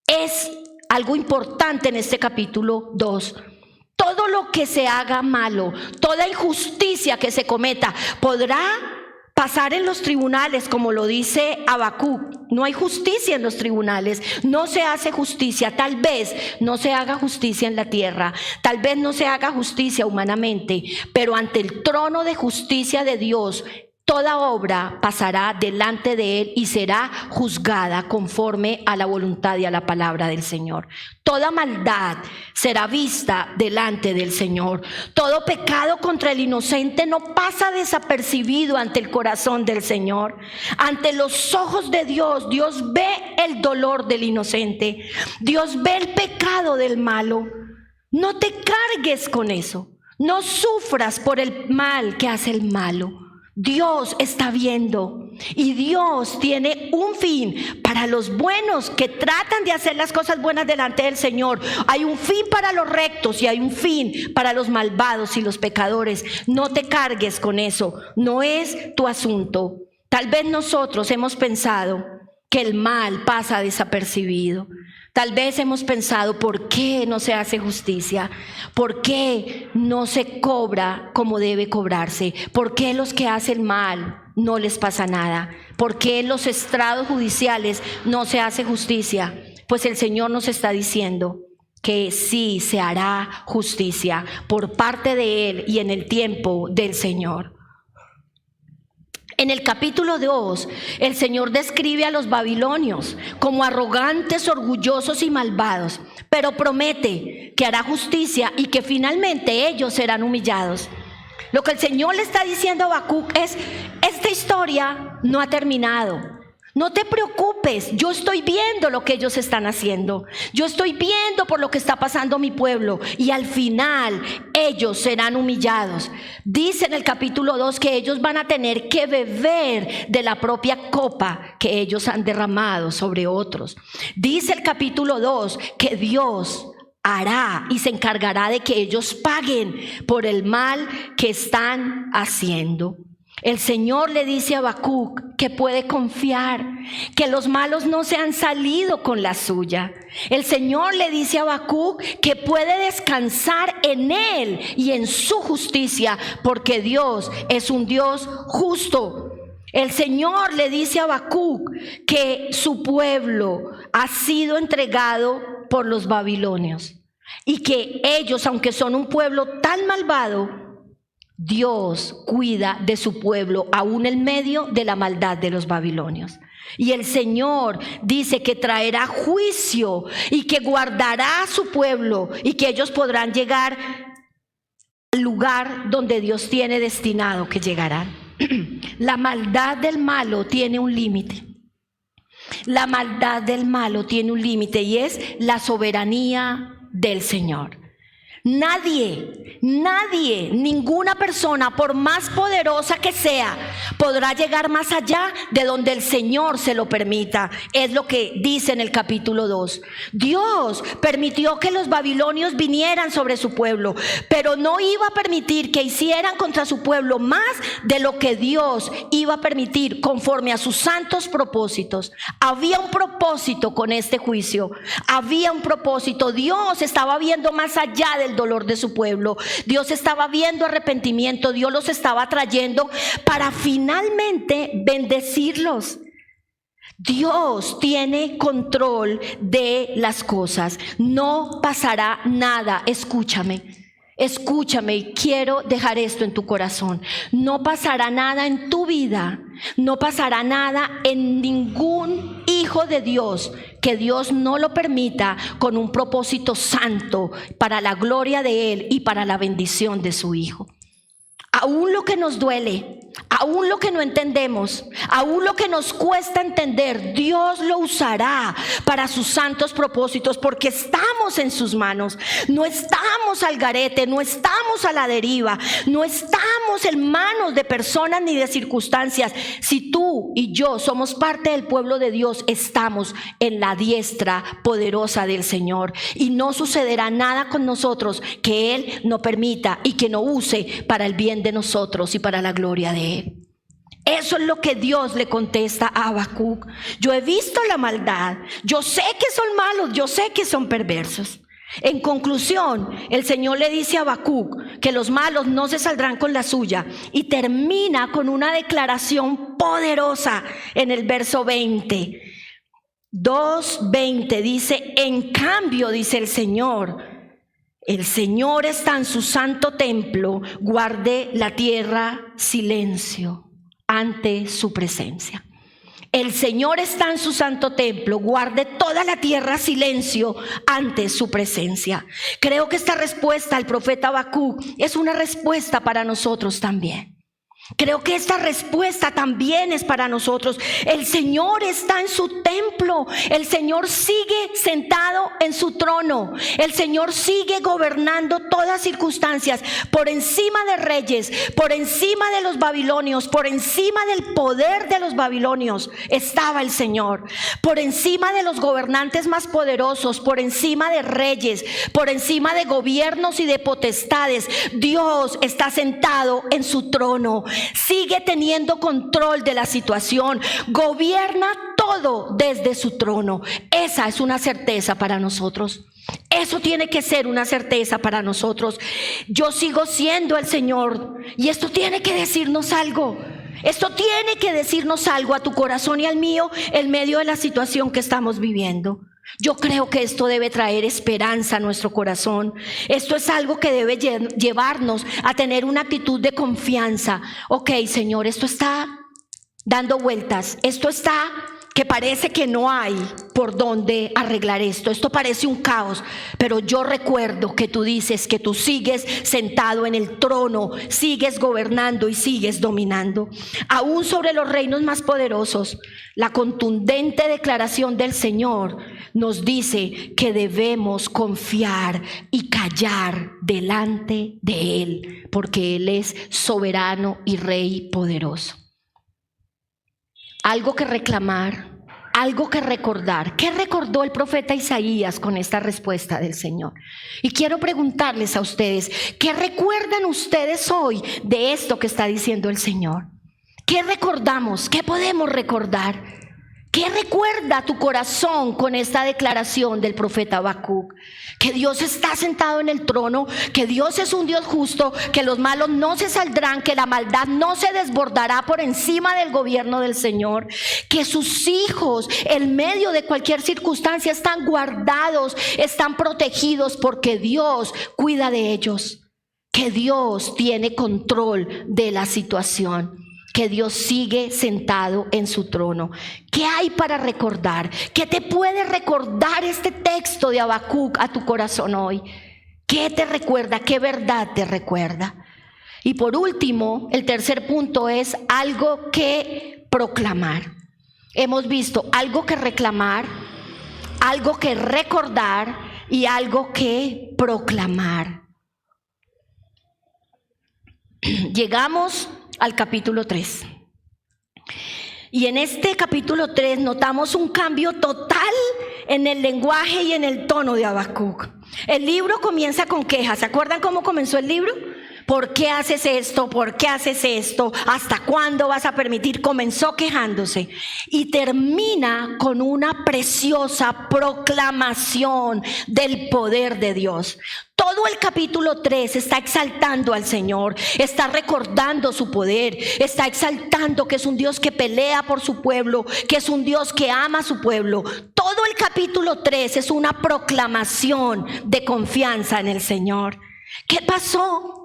Es algo importante en este capítulo 2. Todo lo que se haga malo, toda injusticia que se cometa, podrá pasar en los tribunales, como lo dice Habacuc. No hay justicia en los tribunales, no se hace justicia. Tal vez no se haga justicia en la tierra, tal vez no se haga justicia humanamente, pero ante el trono de justicia de Dios, toda obra pasará delante de Él y será juzgada conforme a la voluntad y a la palabra del Señor. Toda maldad será vista delante del Señor. Todo pecado contra el inocente no pasa desapercibido ante el corazón del Señor. Ante los ojos de Dios, Dios ve el dolor del inocente. Dios ve el pecado del malo. No te cargues con eso. No sufras por el mal que hace el malo. Dios está viendo, y Dios tiene un fin para los buenos que tratan de hacer las cosas buenas delante del Señor. Hay un fin para los rectos y hay un fin para los malvados y los pecadores. No te cargues con eso, no es tu asunto. Tal vez nosotros hemos pensado que el mal pasa desapercibido. Tal vez hemos pensado: ¿por qué no se hace justicia? ¿Por qué no se cobra como debe cobrarse? ¿Por qué los que hacen mal no les pasa nada? ¿Por qué en los estrados judiciales no se hace justicia? Pues el Señor nos está diciendo que sí se hará justicia por parte de Él y en el tiempo del Señor. En el capítulo 2, el Señor describe a los babilonios como arrogantes, orgullosos y malvados, pero promete que hará justicia y que finalmente ellos serán humillados. Lo que el Señor le está diciendo a Habacuc es: esta historia no ha terminado. No te preocupes, yo estoy viendo lo que ellos están haciendo. Yo estoy viendo por lo que está pasando mi pueblo, y al final ellos serán humillados. Dice en el capítulo 2 que ellos van a tener que beber de la propia copa que ellos han derramado sobre otros. Dice el capítulo 2 que Dios hará y se encargará de que ellos paguen por el mal que están haciendo. El Señor le dice a Habacuc que puede confiar, que los malos no se han salido con la suya. El Señor le dice a Habacuc que puede descansar en Él y en su justicia, porque Dios es un Dios justo. El Señor le dice a Habacuc que su pueblo ha sido entregado por los babilonios. y que ellos, aunque son un pueblo tan malvado, Dios cuida de su pueblo aún en medio de la maldad de los babilonios. Y el Señor dice que traerá juicio y que guardará a su pueblo y que ellos podrán llegar al lugar donde Dios tiene destinado que llegarán. La maldad del malo tiene un límite. La maldad del malo tiene un límite y es la soberanía del Señor. Nadie, ninguna persona, por más poderosa que sea, podrá llegar más allá de donde el Señor se lo permita. Es lo que dice en el capítulo 2. Dios permitió que los babilonios vinieran sobre su pueblo, pero no iba a permitir que hicieran contra su pueblo más de lo que Dios iba a permitir conforme a sus santos propósitos. Había un propósito con este juicio. Había un propósito. Dios estaba viendo más allá del dolor de su pueblo. Dios estaba viendo arrepentimiento. Dios los estaba trayendo para finalmente bendecirlos. Dios tiene control de las cosas. No pasará nada. Escúchame y quiero dejar esto en tu corazón. No pasará nada en tu vida, no pasará nada en ningún hijo de Dios que Dios no lo permita con un propósito santo para la gloria de Él y para la bendición de su Hijo. Aún lo que nos duele, aún lo que no entendemos, aún lo que nos cuesta entender, Dios lo usará para sus santos propósitos, porque estamos en sus manos. No estamos al garete, no estamos a la deriva, no estamos en manos de personas ni de circunstancias. Si tú y yo somos parte del pueblo de Dios, estamos en la diestra poderosa del Señor, y no sucederá nada con nosotros que Él no permita y que no use para el bien de nosotros y para la gloria de Él. Eso es lo que Dios le contesta a Habacuc. Yo he visto la maldad, yo sé que son malos, yo sé que son perversos. En conclusión, el Señor le dice a Habacuc que los malos no se saldrán con la suya, y termina con una declaración poderosa en el verso 20. 2:20 dice: en cambio, dice el Señor está en su santo templo, guarde la tierra silencio ante su presencia. El Señor está en su santo templo, guarde toda la tierra silencio ante su presencia. Creo que esta respuesta al profeta Habacuc es una respuesta para nosotros también. Creo que esta respuesta también es para nosotros. El Señor está en su templo. El Señor sigue sentado en su trono. El Señor sigue gobernando todas circunstancias. Por encima de reyes, por encima de los babilonios, por encima del poder de los babilonios estaba el Señor. Por encima de los gobernantes más poderosos, por encima de reyes, por encima de gobiernos y de potestades, Dios está sentado en su trono. Sigue teniendo control de la situación, gobierna todo desde su trono. Esa es una certeza para nosotros. Eso tiene que ser una certeza para nosotros. Yo sigo siendo el Señor, y esto tiene que decirnos algo. Esto tiene que decirnos algo a tu corazón y al mío en medio de la situación que estamos viviendo. Yo creo que esto debe traer esperanza a nuestro corazón. Esto es algo que debe llevarnos a tener una actitud de confianza. Ok, Señor, esto está dando vueltas. Esto está que parece que no hay por dónde arreglar esto. Esto parece un caos, pero yo recuerdo que tú dices que tú sigues sentado en el trono, sigues gobernando y sigues dominando. Aún sobre los reinos más poderosos, la contundente declaración del Señor nos dice que debemos confiar y callar delante de Él, porque Él es soberano y Rey poderoso. Algo que reclamar, algo que recordar. ¿Qué recordó el profeta Isaías con esta respuesta del Señor? Y quiero preguntarles a ustedes, ¿qué recuerdan ustedes hoy de esto que está diciendo el Señor? ¿Qué recordamos? ¿Qué podemos recordar? ¿Qué recuerda tu corazón con esta declaración del profeta Habacuc? Que Dios está sentado en el trono, que Dios es un Dios justo, que los malos no se saldrán, que la maldad no se desbordará por encima del gobierno del Señor, que sus hijos en medio de cualquier circunstancia están guardados, están protegidos porque Dios cuida de ellos, que Dios tiene control de la situación, que Dios sigue sentado en su trono. ¿Qué hay para recordar? ¿Qué te puede recordar este texto de Habacuc a tu corazón hoy? ¿Qué te recuerda? ¿Qué verdad te recuerda? Y por último, el tercer punto es algo que proclamar. Hemos visto algo que reclamar, algo que recordar y algo que proclamar. Llegamos al capítulo 3. Y en este capítulo 3 notamos un cambio total en el lenguaje y en el tono de Habacuc. El libro comienza con quejas. ¿Se acuerdan cómo comenzó el libro? ¿Por qué haces esto? ¿Por qué haces esto? ¿Hasta cuándo vas a permitir? Comenzó quejándose y termina con una preciosa proclamación del poder de Dios. Todo el capítulo 3 está exaltando al Señor, está recordando su poder, está exaltando que es un Dios que pelea por su pueblo, que es un Dios que ama a su pueblo. Todo el capítulo 3 es una proclamación de confianza en el Señor. ¿Qué pasó?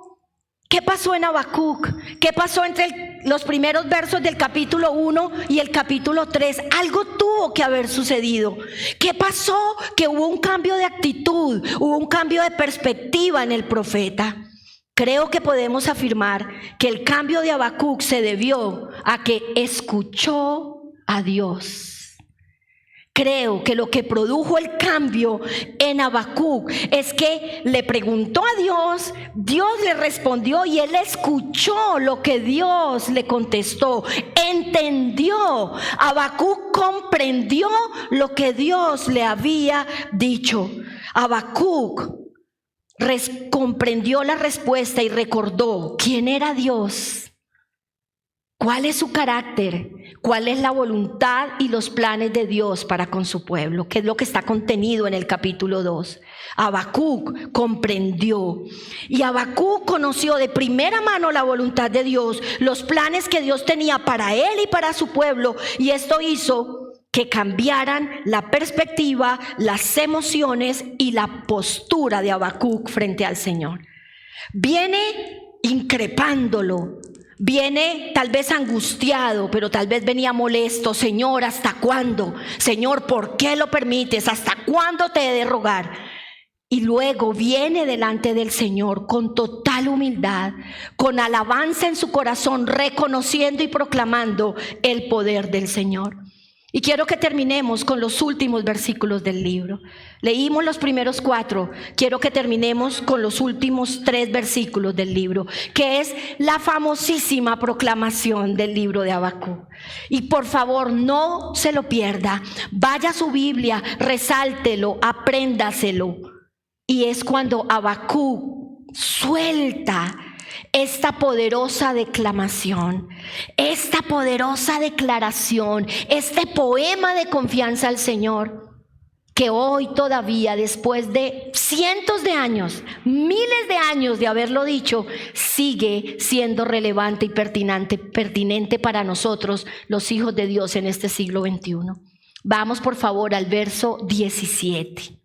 ¿Qué pasó en Habacuc? ¿Qué pasó entre los primeros versos del capítulo 1 y el capítulo 3? Algo tuvo que haber sucedido. ¿Qué pasó? Que hubo un cambio de actitud, hubo un cambio de perspectiva en el profeta. Creo que podemos afirmar que el cambio de Habacuc se debió a que escuchó a Dios. Creo que lo que produjo el cambio en Habacuc es que le preguntó a Dios, Dios le respondió y él escuchó lo que Dios le contestó, entendió. Habacuc comprendió lo que Dios le había dicho. Habacuc comprendió la respuesta y recordó quién era Dios. ¿Cuál es su carácter? ¿Cuál es la voluntad y los planes de Dios para con su pueblo? ¿Qué es lo que está contenido en el capítulo 2? Habacuc comprendió. Y Habacuc conoció de primera mano la voluntad de Dios, los planes que Dios tenía para él y para su pueblo. Y esto hizo que cambiaran la perspectiva, las emociones y la postura de Habacuc frente al Señor. Viene increpándolo. Viene tal vez angustiado, pero tal vez venía molesto. Señor, ¿hasta cuándo? Señor, ¿por qué lo permites? ¿Hasta cuándo te he de rogar? Y luego viene delante del Señor con total humildad, con alabanza en su corazón, reconociendo y proclamando el poder del Señor. Y quiero que terminemos con los últimos versículos del libro. Leímos los primeros 4, quiero que terminemos con los últimos 3 versículos del libro, que es la famosísima proclamación del libro de Habacuc. Y por favor, no se lo pierda, vaya a su Biblia, resáltelo, apréndaselo. Y es cuando Habacuc suelta esta poderosa declamación, esta poderosa declaración, este poema de confianza al Señor, que hoy todavía, después de cientos de años, miles de años de haberlo dicho, sigue siendo relevante y pertinente para nosotros, los hijos de Dios en este siglo XXI. Vamos por favor al verso 17.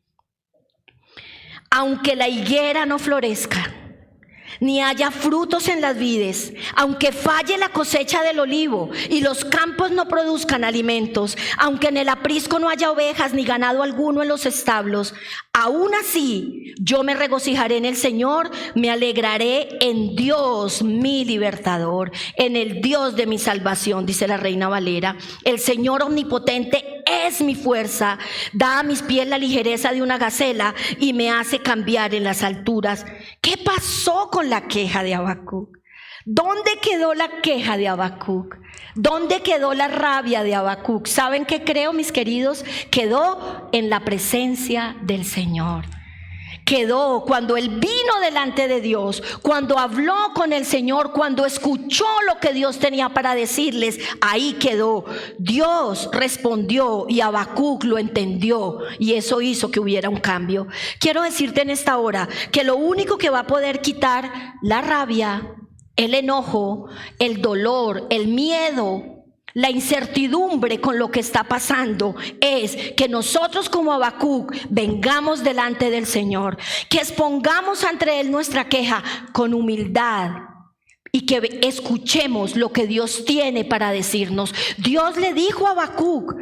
Aunque la higuera no florezca, ni haya frutos en las vides, aunque falle la cosecha del olivo y los campos no produzcan alimentos, aunque en el aprisco no haya ovejas ni ganado alguno en los establos, aún así yo me regocijaré en el Señor, me alegraré en Dios mi libertador, en el Dios de mi salvación, dice la Reina Valera. El Señor omnipotente es mi fuerza, da a mis pies la ligereza de una gacela y me hace cambiar en las alturas. ¿Qué pasó con la queja de Habacuc? ¿Dónde quedó la queja de Habacuc? ¿Dónde quedó la rabia de Habacuc? ¿Saben qué creo, mis queridos? Quedó en la presencia del Señor. quedó cuando él vino delante de Dios, cuando habló con el Señor, cuando escuchó lo que Dios tenía para decirles. Ahí quedó. Dios respondió y Habacuc lo entendió, y eso hizo que hubiera un cambio. Quiero decirte en esta hora que lo único que va a poder quitar la rabia, el enojo, el dolor, el miedo, la incertidumbre con lo que está pasando, es que nosotros como Habacuc vengamos delante del Señor, que expongamos ante Él nuestra queja con humildad y que escuchemos lo que Dios tiene para decirnos. Dios le dijo a Habacuc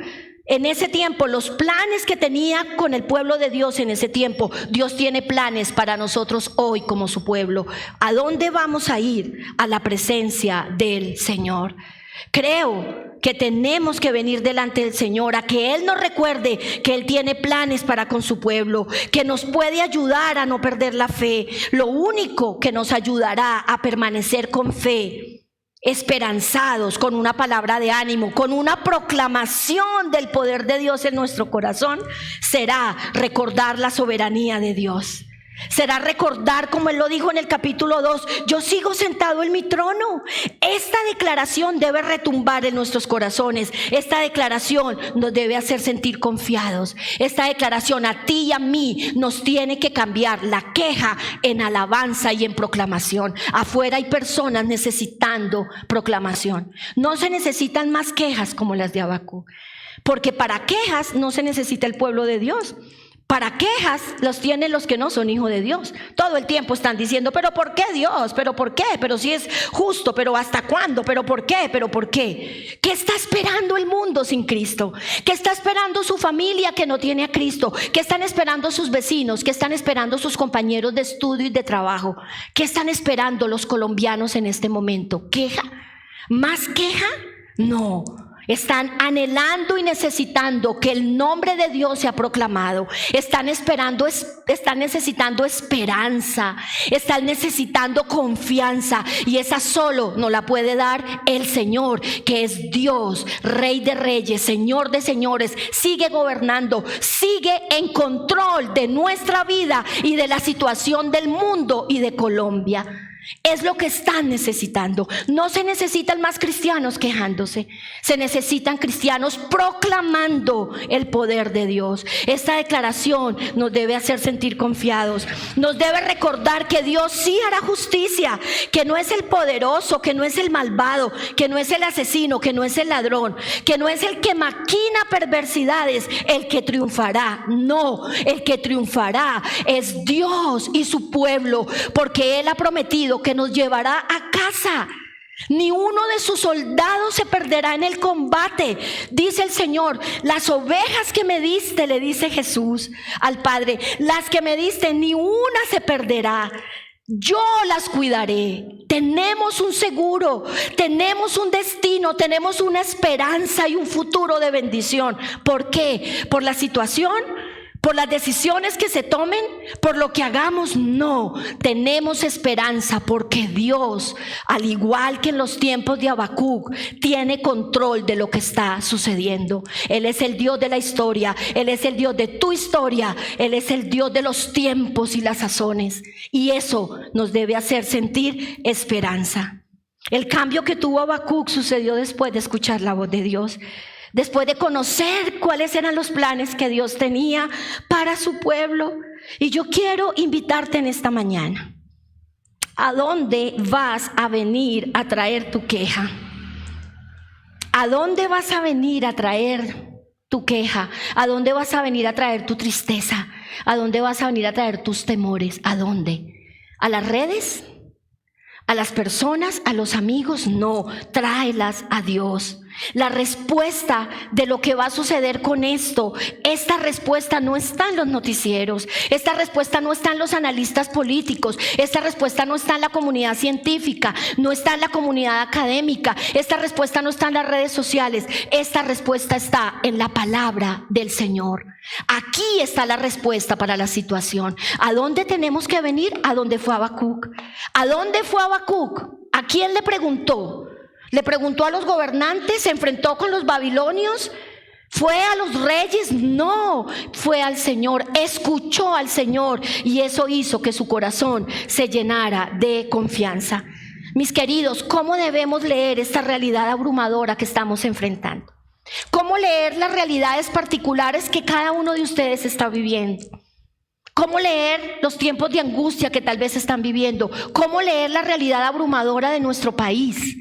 en ese tiempo los planes que tenía con el pueblo de Dios en ese tiempo. Dios tiene planes para nosotros hoy como su pueblo. ¿A dónde vamos a ir? A la presencia del Señor. Creo que tenemos que venir delante del Señor, a que Él nos recuerde que Él tiene planes para con su pueblo, que nos puede ayudar a no perder la fe. Lo único que nos ayudará a permanecer con fe, esperanzados, con una palabra de ánimo, con una proclamación del poder de Dios en nuestro corazón, será recordar la soberanía de Dios. Será recordar, como Él lo dijo en el capítulo 2, yo sigo sentado en mi trono. Esta declaración debe retumbar en nuestros corazones. Esta declaración nos debe hacer sentir confiados. Esta declaración a ti y a mí nos tiene que cambiar la queja en alabanza y en proclamación. Afuera hay personas necesitando proclamación. No se necesitan más quejas como las de Habacuc, porque para quejas no se necesita el pueblo de Dios. Para quejas los tienen los que no son hijos de Dios. Todo el tiempo están diciendo, pero ¿por qué Dios? ¿Pero por qué? Pero si es justo, ¿pero hasta cuándo? ¿Pero por qué? ¿Pero por qué? ¿Qué está esperando el mundo sin Cristo? ¿Qué está esperando su familia que no tiene a Cristo? ¿Qué están esperando sus vecinos? ¿Qué están esperando sus compañeros de estudio y de trabajo? ¿Qué están esperando los colombianos en este momento? ¿Queja? ¿Más queja? No. Están anhelando y necesitando que el nombre de Dios sea proclamado. Están necesitando esperanza. Están necesitando confianza. Y esa solo nos la puede dar el Señor, que es Dios, Rey de reyes, Señor de señores. Sigue gobernando, sigue en control de nuestra vida y de la situación del mundo y de Colombia. Es lo que están necesitando. No se necesitan más cristianos quejándose, se necesitan cristianos proclamando el poder de Dios. Esta declaración nos debe hacer sentir confiados, nos debe recordar que Dios sí hará justicia, que no es el poderoso, que no es el malvado, que no es el asesino, que no es el ladrón, que no es el que maquina perversidades el que triunfará. No, el que triunfará es Dios y su pueblo, porque Él ha prometido que nos llevará a casa. Ni uno de sus soldados se perderá en el combate, dice el Señor. Las ovejas que me diste, le dice Jesús al Padre, las que me diste, ni una se perderá. Yo las cuidaré. Tenemos un seguro, tenemos un destino, tenemos una esperanza y un futuro de bendición. ¿Por qué? ¿Por la situación? ¿Por las decisiones que se tomen? ¿Por lo que hagamos? No, tenemos esperanza porque Dios, al igual que en los tiempos de Habacuc, tiene control de lo que está sucediendo. Él es el Dios de la historia, Él es el Dios de tu historia, Él es el Dios de los tiempos y las sazones. Y eso nos debe hacer sentir esperanza. El cambio que tuvo Habacuc sucedió después de escuchar la voz de Dios. Después de conocer cuáles eran los planes que Dios tenía para su pueblo. Y yo quiero invitarte en esta mañana. ¿A dónde vas a venir a traer tu queja? ¿A dónde vas a venir a traer tu queja? ¿A dónde vas a venir a traer tu tristeza? ¿A dónde vas a venir a traer tus temores? ¿A dónde? ¿A las redes? ¿A las personas? ¿A los amigos? No, tráelas a Dios. La respuesta de lo que va a suceder con esto, esta respuesta no está en los noticieros, esta respuesta no está en los analistas políticos, esta respuesta no está en la comunidad científica, no está en la comunidad académica, esta respuesta no está en las redes sociales, esta respuesta está en la palabra del Señor. Aquí está la respuesta para la situación. ¿A dónde tenemos que venir? ¿A dónde fue Habacuc? ¿A dónde fue Habacuc? ¿A quién le preguntó? Le preguntó a los gobernantes, se enfrentó con los babilonios, ¿Fue a los reyes? No, fue al Señor, escuchó al Señor y eso hizo que su corazón se llenara de confianza. Mis queridos, ¿cómo debemos leer esta realidad abrumadora que estamos enfrentando? ¿Cómo leer las realidades particulares que cada uno de ustedes está viviendo? ¿Cómo leer los tiempos de angustia que tal vez están viviendo? ¿Cómo leer la realidad abrumadora de nuestro país?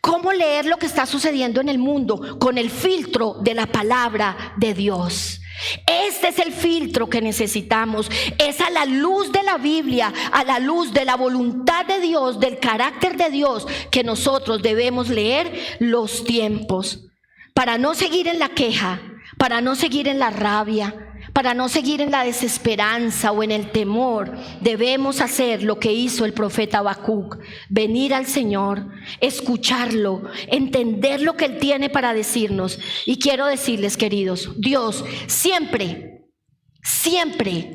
¿Cómo leer lo que está sucediendo en el mundo? Con el filtro de la palabra de Dios. Este es el filtro que necesitamos. Es a la luz de la Biblia, a la luz de la voluntad de Dios, del carácter de Dios, que nosotros debemos leer los tiempos. Para no seguir en la queja, para no seguir en la rabia, para no seguir en la desesperanza o en el temor, debemos hacer lo que hizo el profeta Habacuc: venir al Señor, escucharlo, entender lo que Él tiene para decirnos. Y quiero decirles, queridos, Dios siempre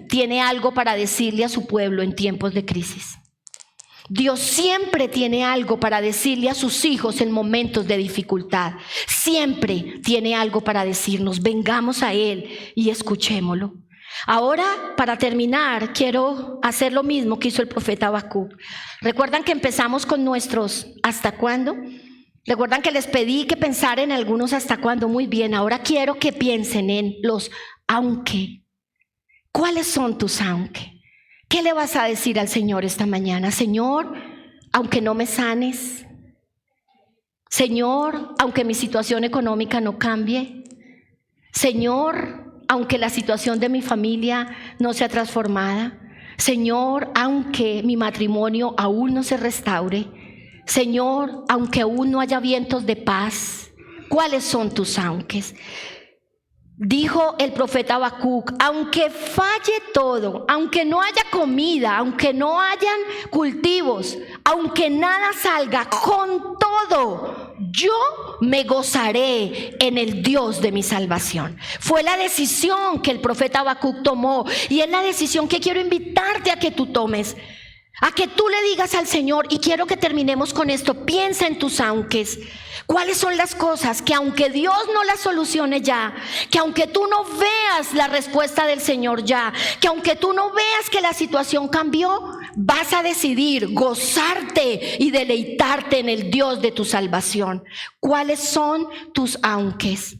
tiene algo para decirle a su pueblo en tiempos de crisis. Dios siempre tiene algo para decirle a sus hijos en momentos de dificultad. Siempre tiene algo para decirnos. Vengamos a Él y escuchémoslo. Ahora, para terminar, quiero hacer lo mismo que hizo el profeta Habacuc. ¿Recuerdan que empezamos con nuestros ¿hasta cuándo? ¿Recuerdan que les pedí que pensaran en algunos hasta cuándo? Muy bien, ahora quiero que piensen en los aunque. ¿Cuáles son tus aunque? ¿Qué le vas a decir al Señor esta mañana? Señor, aunque no me sanes. Señor, aunque mi situación económica no cambie. Señor, aunque la situación de mi familia no sea transformada. Señor, aunque mi matrimonio aún no se restaure. Señor, aunque aún no haya vientos de paz. ¿Cuáles son tus aunques? Dijo el profeta Habacuc: aunque falle todo, aunque no haya comida, aunque no hayan cultivos, aunque nada salga, con todo yo me gozaré en el Dios de mi salvación. Fue la decisión que el profeta Habacuc tomó y es la decisión que quiero invitarte a que tú tomes. A que tú le digas al Señor, y quiero que terminemos con esto, piensa en tus aunques. ¿Cuáles son las cosas que aunque Dios no las solucione ya, que aunque tú no veas la respuesta del Señor ya, que aunque tú no veas que la situación cambió, vas a decidir gozarte y deleitarte en el Dios de tu salvación? ¿Cuáles son tus aunques?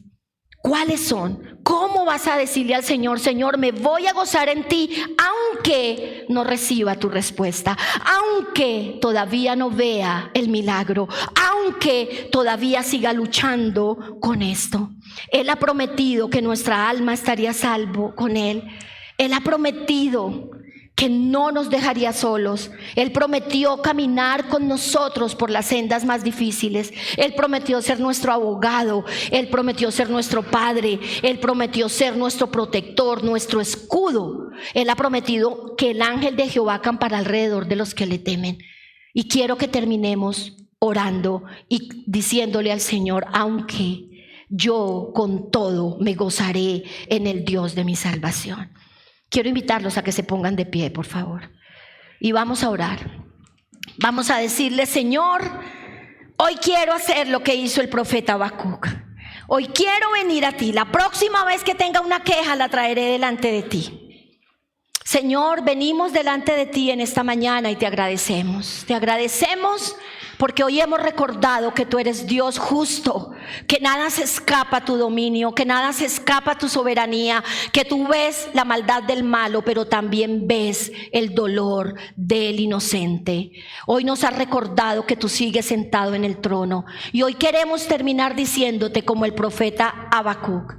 ¿Cuáles son? ¿Cómo vas a decirle al Señor: Señor, me voy a gozar en ti, aunque no reciba tu respuesta, aunque todavía no vea el milagro, aunque todavía siga luchando con esto? Él ha prometido que nuestra alma estaría a salvo con Él. Él ha prometido que no nos dejaría solos. Él prometió caminar con nosotros por las sendas más difíciles. Él prometió ser nuestro abogado. Él prometió ser nuestro Padre. Él prometió ser nuestro protector, nuestro escudo. Él ha prometido que el ángel de Jehová acampará alrededor de los que le temen. Y quiero que terminemos orando y diciéndole al Señor: aunque yo con todo me gozaré en el Dios de mi salvación. Quiero invitarlos a que se pongan de pie, por favor. Y vamos a orar. Vamos a decirle: Señor, hoy quiero hacer lo que hizo el profeta Habacuc. Hoy quiero venir a ti. La próxima vez que tenga una queja la traeré delante de ti. Señor, venimos delante de ti en esta mañana y te agradecemos. Te agradecemos porque hoy hemos recordado que tú eres Dios justo, que nada se escapa a tu dominio, que nada se escapa a tu soberanía, que tú ves la maldad del malo, pero también ves el dolor del inocente. Hoy nos has recordado que tú sigues sentado en el trono y hoy queremos terminar diciéndote como el profeta Habacuc: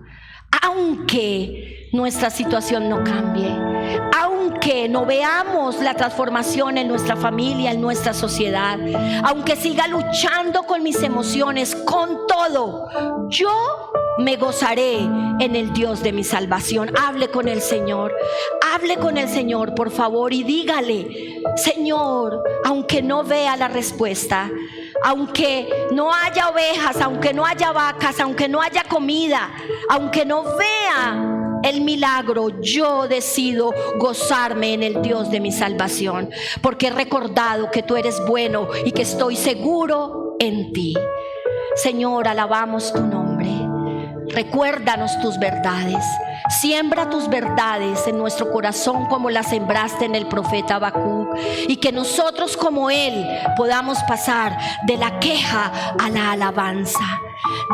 aunque nuestra situación no cambie, aunque no veamos la transformación en nuestra familia, en nuestra sociedad, aunque siga luchando con mis emociones, con todo, yo me gozaré en el Dios de mi salvación. Hable con el Señor, por favor, y dígale: Señor, aunque no vea la respuesta, aunque no haya ovejas, aunque no haya vacas, aunque no haya comida, aunque no vea el milagro, yo decido gozarme en el Dios de mi salvación, porque he recordado que tú eres bueno y que estoy seguro en ti. Señor, alabamos tu nombre. Recuérdanos tus verdades. Siembra tus verdades en nuestro corazón como las sembraste en el profeta Habacuc, y que nosotros como él podamos pasar de la queja a la alabanza,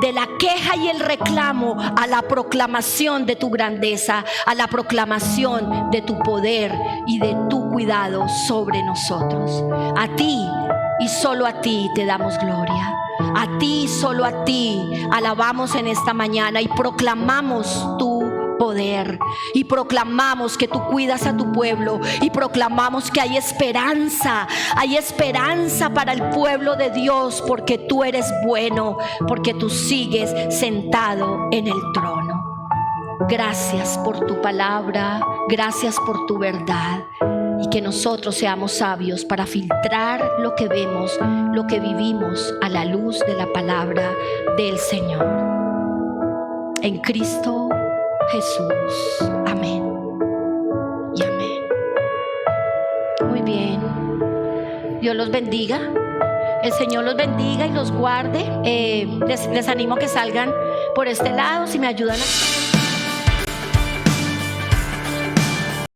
de la queja y el reclamo a la proclamación de tu grandeza, a la proclamación de tu poder y de tu cuidado sobre nosotros. A ti y solo a ti te damos gloria. A ti y solo a ti alabamos en esta mañana y proclamamos tu poder, y proclamamos que tú cuidas a tu pueblo, y proclamamos que hay esperanza para el pueblo de Dios, porque tú eres bueno, porque tú sigues sentado en el trono. Gracias por tu palabra, gracias por tu verdad, y que nosotros seamos sabios para filtrar lo que vemos, lo que vivimos a la luz de la palabra del Señor. En Cristo Jesús. Amén y amén. Muy bien. Dios los bendiga. El Señor los bendiga y los guarde. Les animo a que salgan por este lado, si me ayudan a...